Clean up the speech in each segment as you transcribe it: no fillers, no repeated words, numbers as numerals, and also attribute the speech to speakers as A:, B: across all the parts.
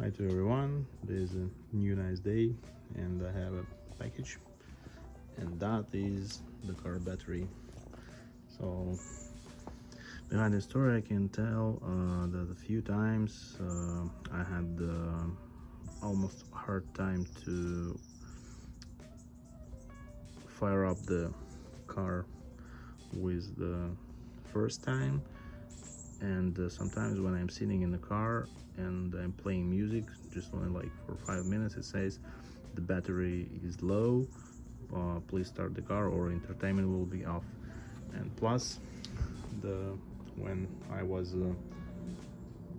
A: Hi to everyone. This is a new nice day and I have a package, and that is the car battery. So behind the story I can tell that a few times I had almost a hard time to fire up the car with the first time, and sometimes when I'm sitting in the car and I'm playing music, just only like for 5 minutes, it says the battery is low, please start the car or entertainment will be off. And plus when I was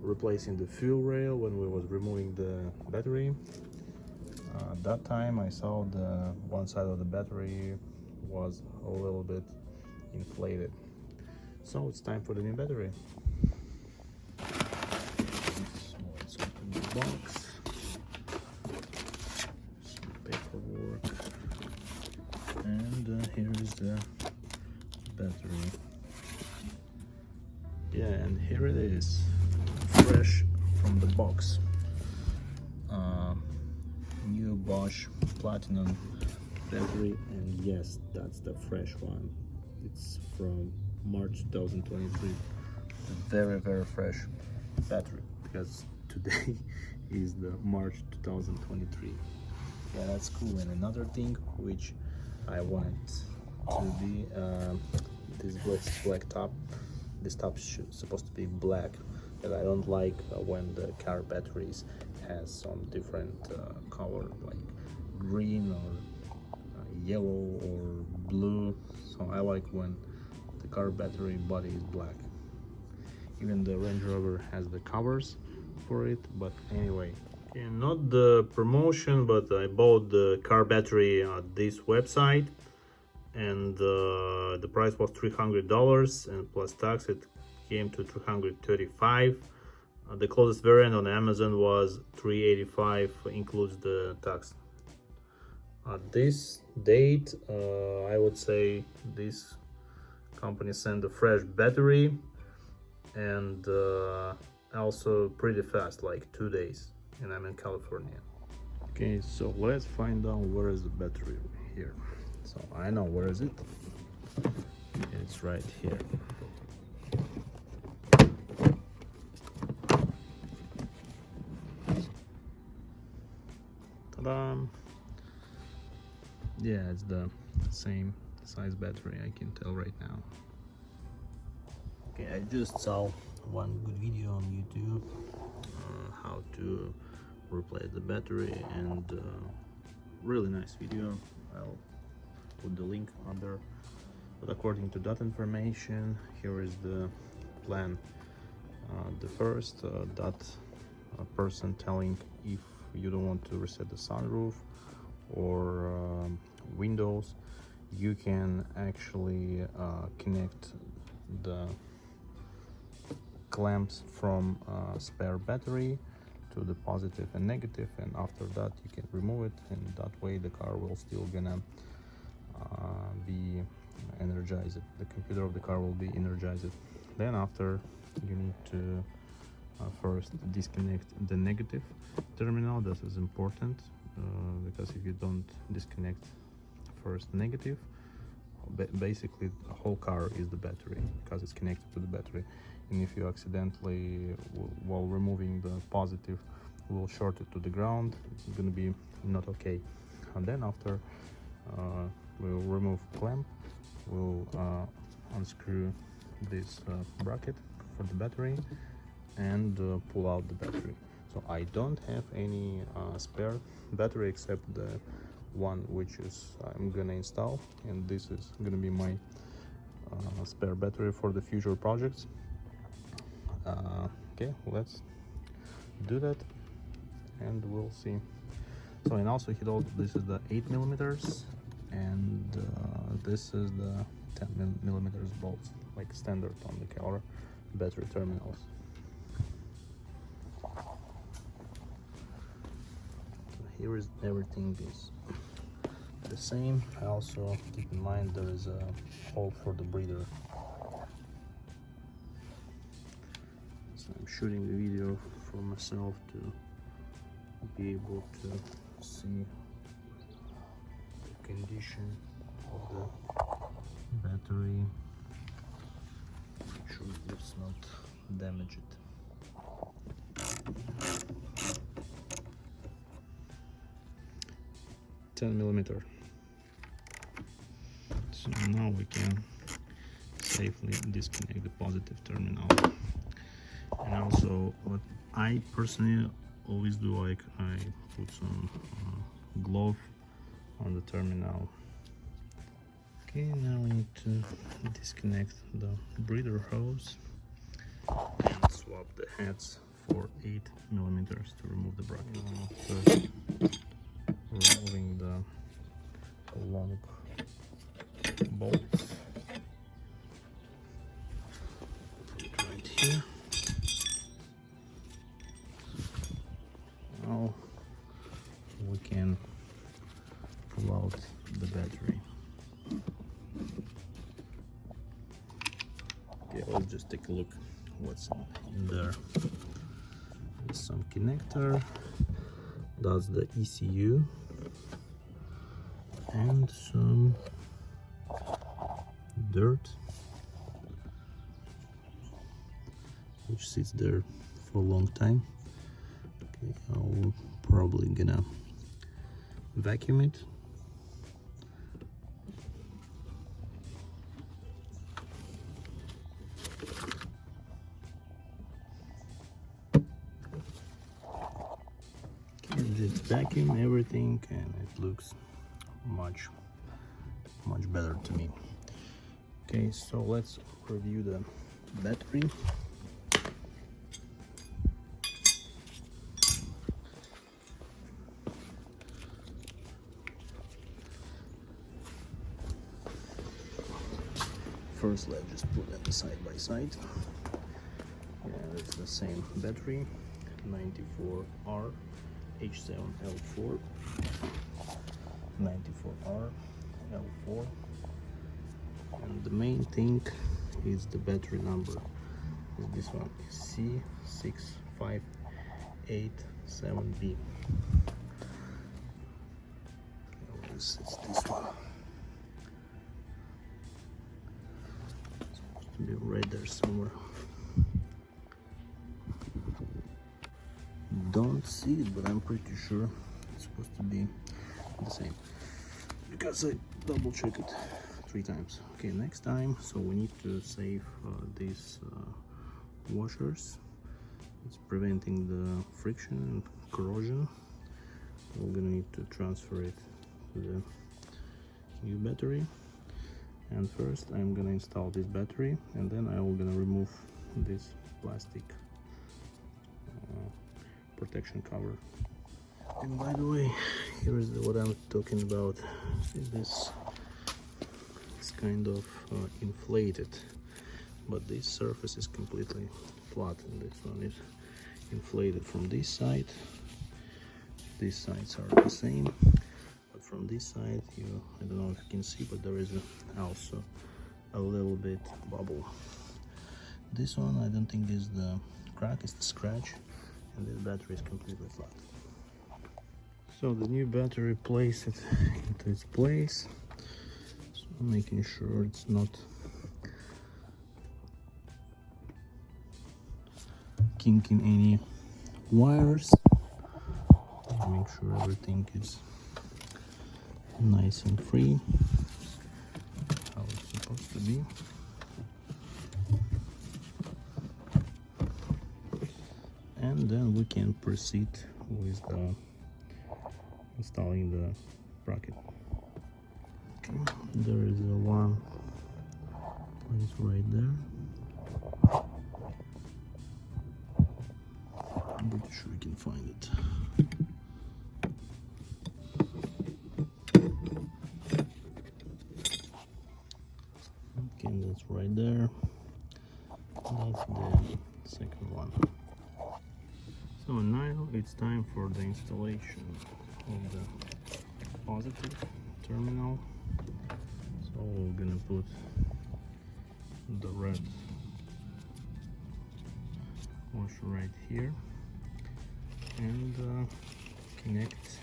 A: replacing the fuel rail, when we was removing the battery, at that time I saw the one side of the battery was a little bit inflated, so it's time for the new battery. So let's open the box, some paperwork, and here is the battery. Yeah, and here it is, fresh from the box. New Bosch Platinum battery, and yes, that's the fresh one. It's from March 2023. A very fresh battery, because today is the March 2023. Yeah, that's cool. And another thing which I want to be this black top. This top is supposed to be black, but I don't like when the car batteries has some different color, like green or yellow or blue. So I like when the car battery body is black. Even the Range Rover has the covers for it, but anyway. And not the promotion, but I bought the car battery at this website, and the price was $300, and plus tax it came to $335. The closest variant on Amazon was $385, includes the tax. At this date, I would say this company sent a fresh battery, and also pretty fast, like 2 days, and I'm in California. Okay, so let's find out where is the battery here. So I know where is it. It's right here. Ta-da! Yeah, it's the same size battery, I can tell right now. Okay, I just saw one good video on YouTube how to replace the battery, and really nice video. I'll put the link under. But according to that information, here is the plan. The first, that person telling if you don't want to reset the sunroof or windows, you can actually connect the clamps from spare battery to the positive and negative, and after that you can remove it, and that way the car will still gonna be energized. The computer of the car will be energized. Then after, you need to first disconnect the negative terminal. This is important because if you don't disconnect first negative, basically the whole car is the battery, because it's connected to the battery, and if you accidentally, while removing the positive, will short it to the ground, it's going to be not okay. And then after, we'll remove clamp, we'll unscrew this bracket for the battery, and pull out the battery. So I don't have any spare battery except the one which is I'm gonna install, and this is gonna be my spare battery for the future projects. Okay, let's do that and we'll see. So, and also he told this is the 8mm, and this is the 10mm bolts, like standard on the car battery terminals. So here is everything is the same. I also keep in mind there is a hole for the breather. So I'm shooting the video for myself to be able to see the condition of the battery. Make sure it's not damaged. $10mm. So now we can safely disconnect the positive terminal. And also, what I personally always do, like I put some glove on the terminal. Okay, now we need to disconnect the breather hose and swap the heads for 8mm to remove the bracket. First, removing the long bolts right here. Now we can pull out the battery. Okay, let's just take a look what's in there. There's some connector, that's the ECU, and some dirt which sits there for a long time. Okay, I'm probably gonna vacuum it. Just vacuum everything and it looks much better to me. Okay, so let's review the battery. First, let's just put them side by side. Yeah, it's the same battery, 94R H7L4, 94R L4, and the main thing is the battery number. This one is C6587B. It's this one. It's supposed to be right there somewhere. Don't see it, but I'm pretty sure it's supposed to be the same because I double checked it 3 times. Okay, next time, so we need to save these washers. It's preventing the friction and corrosion. We're gonna need to transfer it to the new battery, and first I'm gonna install this battery, and then I'm gonna remove this plastic protection cover. And by the way, here is what I'm talking about. See, this is kind of inflated, but this surface is completely flat, and this one is inflated from this side. These sides are the same, but from this side, I don't know if you can see, but there is also a little bit bubble. This one I don't think is the crack, it's the scratch, and this battery is completely flat. So the new battery places it into its place, so making sure it's not kinking any wires. Make sure everything is nice and free, how it's supposed to be. And then we can proceed with installing the bracket. Okay, there is one place right there. I'm pretty sure you can find it. Okay, that's right there. That's the second one. So now it's time for the installation of the positive terminal. So we're gonna put the red washer right here, and connect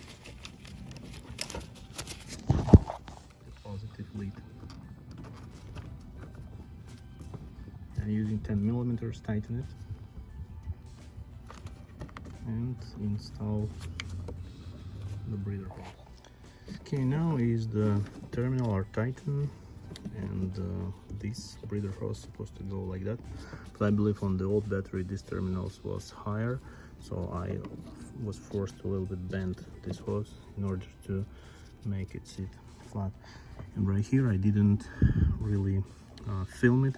A: the positive lead. And using 10 millimeters, tighten it and install the breather hose. Okay, now is the terminal are tightened, and this breather hose is supposed to go like that, but I believe on the old battery this terminals was higher, so I was forced to a little bit bend this hose in order to make it sit flat. And right here I didn't really film it,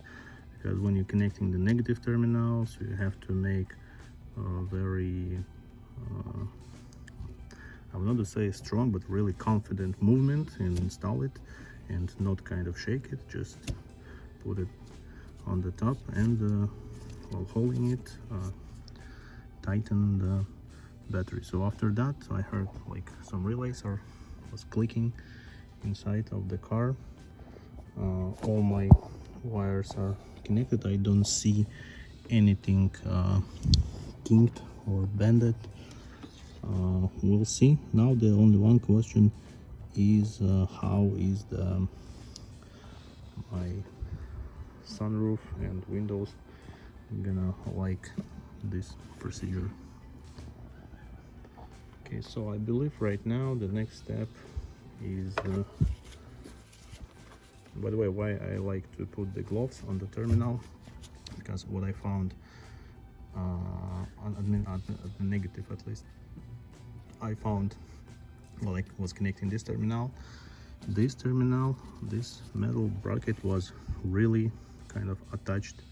A: because when you're connecting the negative terminals you have to make very I would not say strong, but really confident movement and install it, and not kind of shake it, just put it on the top, and while holding it tighten the battery. So after that I heard like some relays was clicking inside of the car. All my wires are connected. I don't see anything kinked or bended. We'll see. Now the only one question is how is my sunroof and windows gonna like this procedure. Okay, so I believe right now the next step is by the way, why I like to put the gloves on the terminal, because what I found at the negative, at least I found, well, I was connecting this terminal, this metal bracket was really kind of attached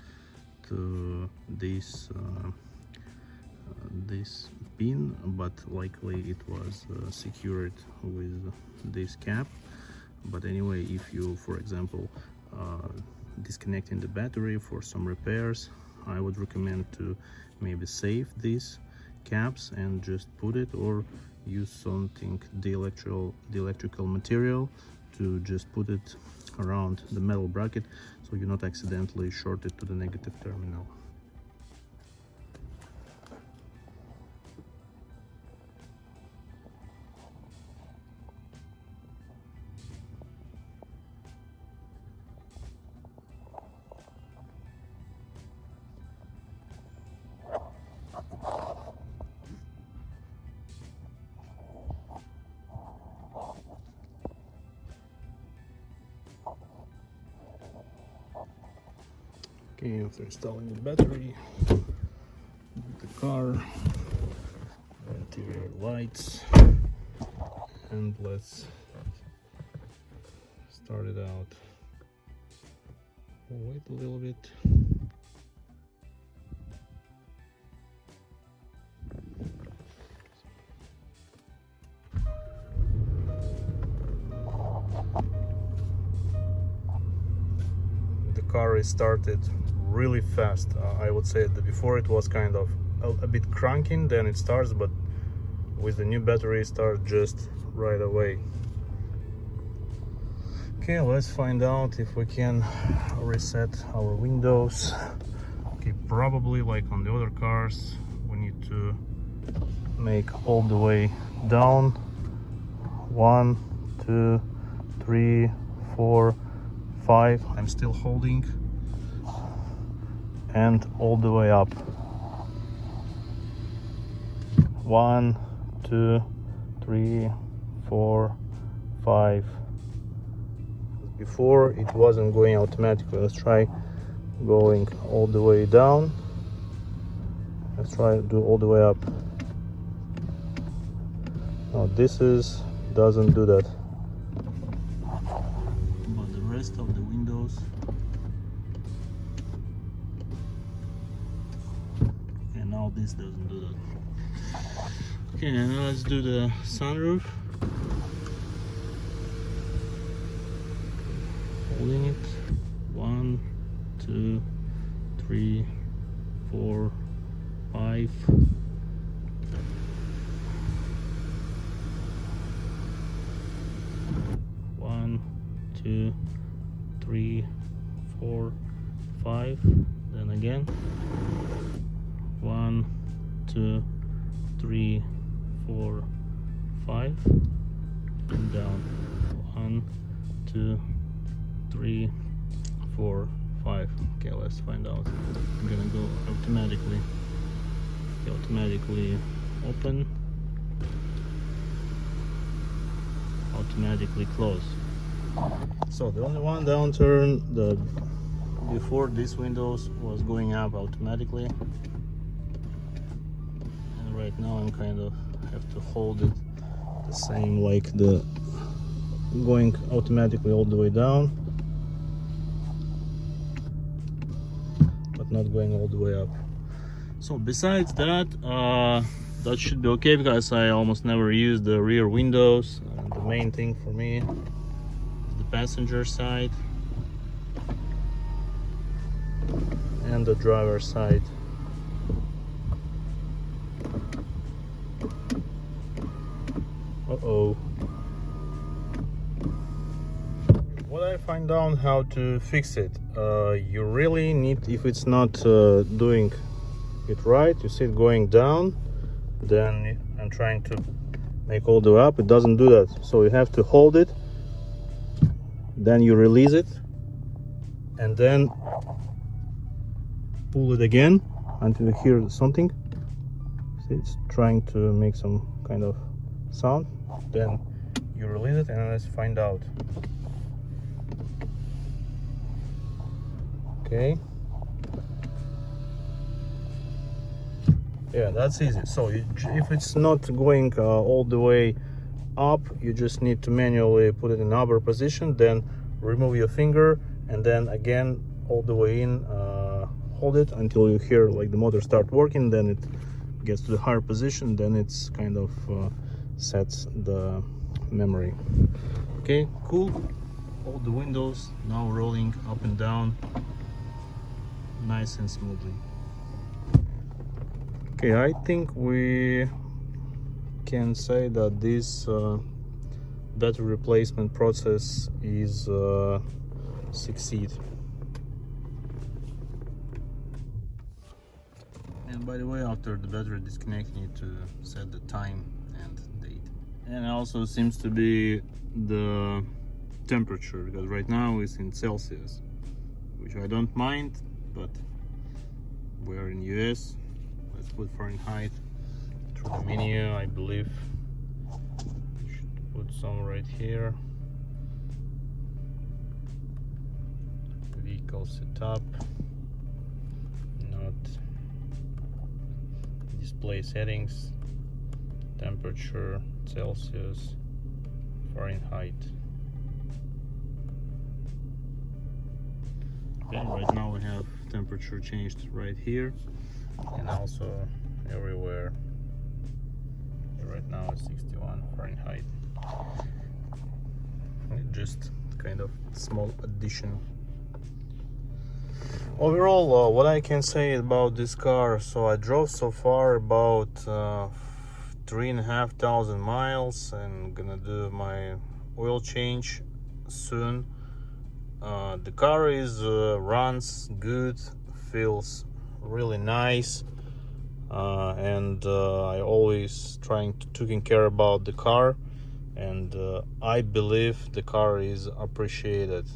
A: to this this pin, but likely it was secured with this cap. But anyway, if you, for example, disconnecting the battery for some repairs, I would recommend to maybe save these caps and just put it, or use something, the electrical material, to just put it around the metal bracket, so you're not accidentally shorted to the negative terminal. Okay, after installing the battery, the car, the interior lights, and let's start it out. We'll wait a little bit. The car is started really fast. I would say that before it was kind of a bit cranking, then it starts, but with the new battery it starts just right away. Okay, let's find out if we can reset our windows. Okay, probably like on the other cars we need to make all the way down. 1, 2, 3, 4, 5. I'm still holding, and all the way up. 1, 2, 3, 4, 5. Before it wasn't going automatically. Let's try going all the way down. Let's try to do all the way up. Now this doesn't do that. But the rest of the windows. Okay, now this doesn't do that. Okay, now let's do the sunroof. Holding it. 1, 2, 3, 4, 5. One, 2, 3, 4, 5. Then again. 1, 2, 3, 4, 5 and down. 1, 2, 3, 4, 5. Okay, let's find out. I'm gonna go automatically. Okay, automatically open, automatically close. So the only one downturn, before this windows was going up automatically, and right now I'm kind of have to hold it the same, like the going automatically all the way down, but not going all the way up. So besides that, that should be okay, because I almost never use the rear windows. The main thing for me is the passenger side and the driver side. Uh-oh. What I find out how to fix it, you really need, if it's not doing it right, you see it going down, then I'm trying to make all the way up, it doesn't do that. So you have to hold it, then you release it, and then pull it again until you hear something. See, it's trying to make some kind of sound, then you release it, and let's find out. Okay, yeah, that's easy. So if it's not going all the way up, you just need to manually put it in upper position, then remove your finger, and then again all the way in, hold it until you hear like the motor start working, then it gets to the higher position, then it's kind of sets the memory. Okay, cool. All the windows now rolling up and down nice and smoothly. Okay, I think we can say that this battery replacement process is succeed. And by the way, after the battery disconnect, you need to set the time and date. And also seems to be the temperature, because right now it's in Celsius, which I don't mind, but we're in US. Let's put Fahrenheit through the menu. I believe should put some right here. Vehicle setup, not display settings, temperature, Celsius, Fahrenheit. Okay, right now we have temperature changed right here and also everywhere. Right now it's 61 Fahrenheit. Just kind of small addition. Overall, what I can say about this car, so I drove so far about 3,500 miles, and gonna do my oil change soon. The car is runs good, feels really nice, and I always trying to taking care about the car, and I believe the car is appreciated.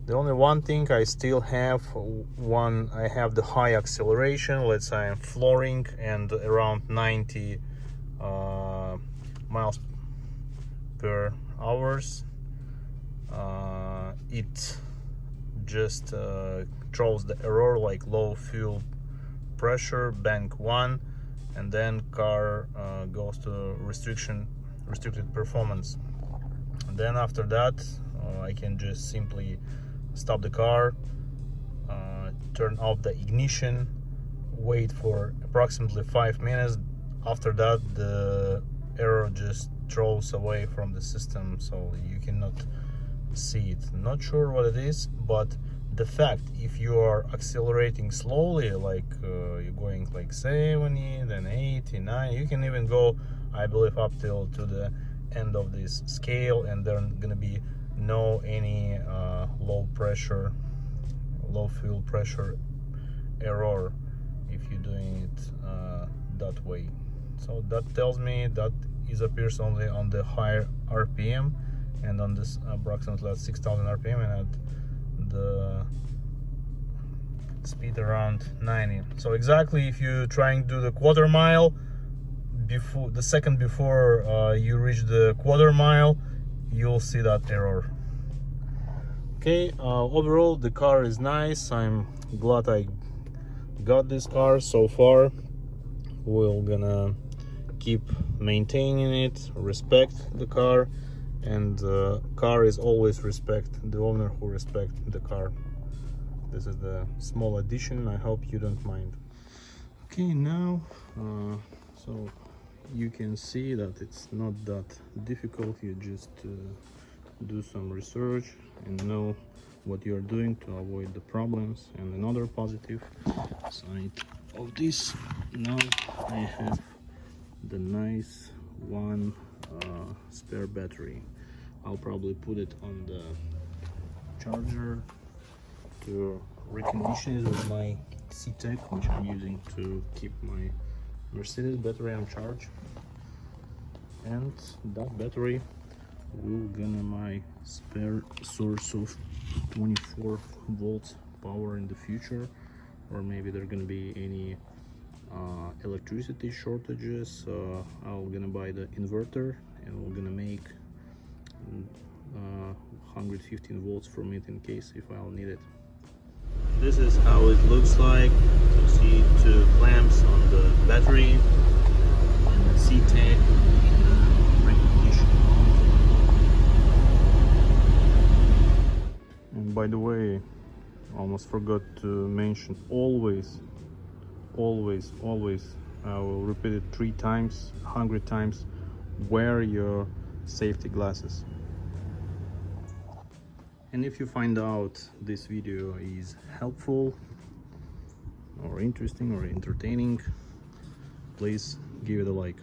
A: The only one thing I still have, I have the high acceleration. Let's say I'm flooring and around 90 miles per hours. It just throws the error like low fuel pressure, bank 1, and then car goes to restricted performance. And then after that, I can just simply stop the car, turn off the ignition, wait for approximately 5 minutes. After that, the error just throws away from the system, so you cannot see it. Not sure what it is, but the fact, if you are accelerating slowly, like you're going like 70, then 80, 90, you can even go, I believe, up till to the end of this scale, and there's gonna be no any low fuel pressure error if you're doing it that way. So that tells me that it appears only on the higher RPM, and on this approximately at 6,000 RPM, and at the speed around 90. So exactly, if you're trying to do the quarter mile, before the second before you reach the quarter mile, you'll see that error. Okay, overall the car is nice. I'm glad I got this car so far. We're gonna keep maintaining it, respect the car, and car is always respect the owner who respect the car. This is the small addition. I hope you don't mind. Okay, now so you can see that it's not that difficult. You just do some research and know what you're doing to avoid the problems. And another positive side of this, now I have the nice one spare battery. I'll probably put it on the charger to recondition it with my C-Tech, which I'm using to keep my Mercedes battery on charge. And that battery will gonna my spare source of 24 volts power in the future, or maybe there gonna be any electricity shortages. I'm gonna buy the inverter, and we're gonna make 115 volts from it in case if I'll need it. This is how it looks like. You see two clamps on the battery and the C-Tech recognition. And by the way, I almost forgot to mention, always, I will repeat it 3 times, 100 times, wear your safety glasses. And if you find out this video is helpful or interesting or entertaining, please give it a like.